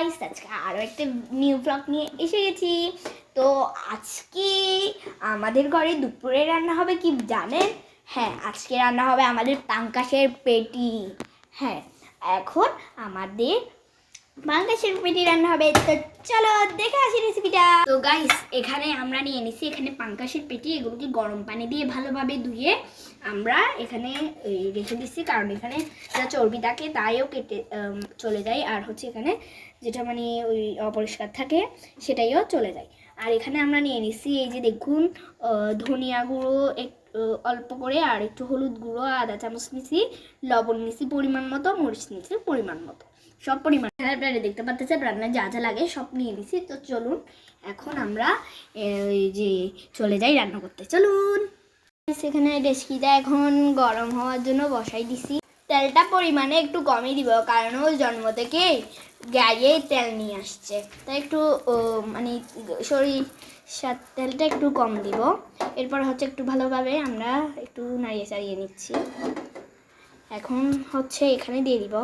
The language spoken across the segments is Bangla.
গাইস, আজকে আরও একটা নিউ ব্লগ নিয়ে এসে গেছি। তো আজকে আমাদের ঘরে দুপুরে রান্না হবে কি জানেন? হ্যাঁ, আজকে রান্না হবে আমাদের পাঙ্কাশের পেটি। হ্যাঁ, এখন আমাদের পাঙ্কাশের পেটি রান্না হবে। তো চলো দেখে আসি রেসিপিটা। তো গাইস, এখানে আমরা নিয়ে নিছি এখানে পাঙ্কাশের পেটি। এগুলোকে গরম পানি দিয়ে ভালোভাবে ধুয়ে আমরা এখানে রেখে দিচ্ছি, কারণ এখানে যা চর্বি থাকে তাইও কেটে চলে যায়, আর হচ্ছে এখানে যেটা মানে ওই অপরিষ্কার থাকে সেটাইও চলে যায়। আর এখানে আমরা নিয়ে নিচ্ছি এই যে দেখুন, ধনিয়া গুঁড়ো অল্প করে, আর একটু হলুদ গুঁড়ো, আদা চামচ নিছি, লবণ নিছি পরিমাণ মতো, মরিচ নিছি পরিমাণ মতো, সব পরিমাণ আপনারা দেখতে পাচ্ছেন রান্নায় যা যা লাগে সব নিয়ে দিছি। তো চলুন এখন আমরা এই যে চলে যাই রান্না করতে, চলুন। সেখানে ডেচকিটা এখন গরম হওয়ার জন্য বসাই দিছি। তেলটা পরিমাণে একটু কমই দিব, কারণ ও জন্ম থেকে গায়ে তেল নিয়ে আসছে, তাই একটু মানে সরিষার তেলটা একটু কম দিব। এরপর হচ্ছে একটু ভালোভাবে আমরা একটু নাড়িয়ে চাড়িয়ে নিচ্ছি। এখন হচ্ছে এখানে দিয়ে দিব।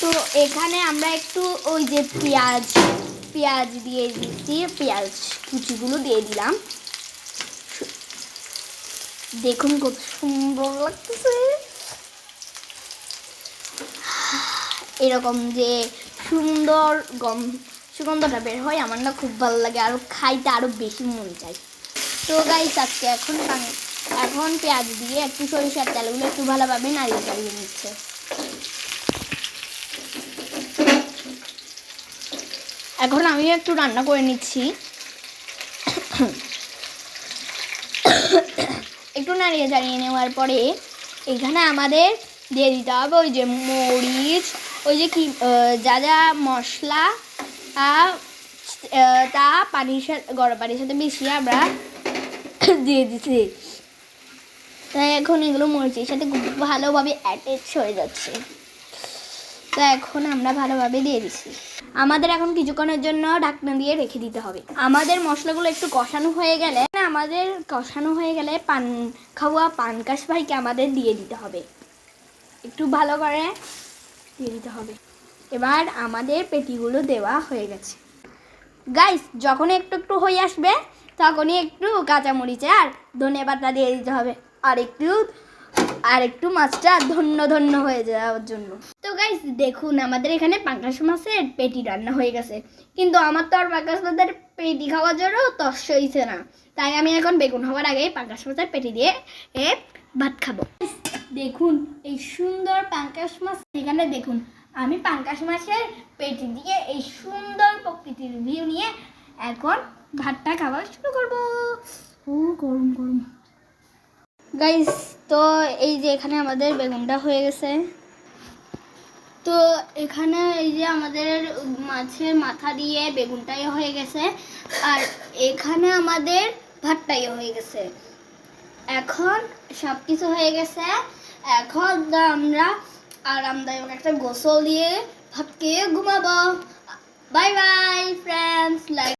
তো এখানে আমরা একটু ওই যে পেঁয়াজ দিয়ে দিচ্ছি, পেঁয়াজ কুচিগুলো দিয়ে দিলাম। দেখুন কত সুন্দর লাগতেছে, এরকম যে সুন্দর সুগন্ধটা বের হয়, আমার না খুব ভালো লাগে, আরও খাইতে আরও বেশি মন চাই। তো গাইস, আজকে এখন পেঁয়াজ দিয়ে একটু সরিষার তেলগুলো একটু ভালোভাবে নাড়িয়ে চাড়িয়ে নিচ্ছে। এখন আমি একটু রান্না করে নিচ্ছি। একটু নাড়িয়ে চাড়িয়ে নেওয়ার পরে এখানে আমাদের দিয়ে দিতে হবে ওই যে মরিচ, ওই যে কি যা যা মশলা তা গরম পানির সাথে মিশিয়ে আমরা দিয়ে দিচ্ছি। তাই এখন এগুলো মরিচের সাথে খুব ভালোভাবে অ্যাটাচ হয়ে যাচ্ছে। তো এখন আমরা ভালোভাবে দিয়ে দিচ্ছি। আমাদের এখন কিছুক্ষণের জন্য ঢাকনা দিয়ে রেখে দিতে হবে। আমাদের মশলাগুলো একটু কষানো হয়ে গেলে পান খাওয়া পাঙ্কাশ ভাইকে আমাদের দিয়ে দিতে হবে, একটু ভালো করে দিয়ে দিতে হবে। এবার আমাদের পেটিগুলো দেওয়া হয়ে গেছে। গাইস, যখন একটু একটু হয়ে আসবে তখনই একটু কাঁচামরিচ আর ধনেপাতা দিয়ে দিতে হবে, আর একটু মাছটা ধন্য হয়ে যাওয়ার জন্য। তো গাইস দেখুন, আমাদের এখানে পাঙ্কাশ মাছের পেটি রান্না হয়ে গেছে, কিন্তু আমার তো আর পাঙ্কাশ মাছের পেটি খাওয়ার জন্য তস হয়েছে না, তাই আমি এখন বেগুন হওয়ার আগে পাঙ্কাশ মাছের পেটি দিয়ে ভাত খাবো। দেখুন এই সুন্দর পাঙ্কাশ মাছ, এখানে দেখুন আমি পাঙ্কাশ মাছের পেটি দিয়ে এই সুন্দর প্রকৃতির ভিউ নিয়ে এখন ভাতটা খাওয়া শুরু করবো। ও গরম গরম গাইস। তো এই যে এখানে আমাদের বেগুনটা হয়ে গেছে। তো এখানে এই যে আমাদের মাছের মাথা দিয়ে বেগুনটাই হয়ে গেছে, আর এখানে আমাদের ভাতটাই হয়ে গেছে। এখন সব কিছু হয়ে গেছে, এখন আমরা আরামদায়ক একটা গোসল দিয়ে ভাত খেয়ে ঘুমাবো। Bye bye friends.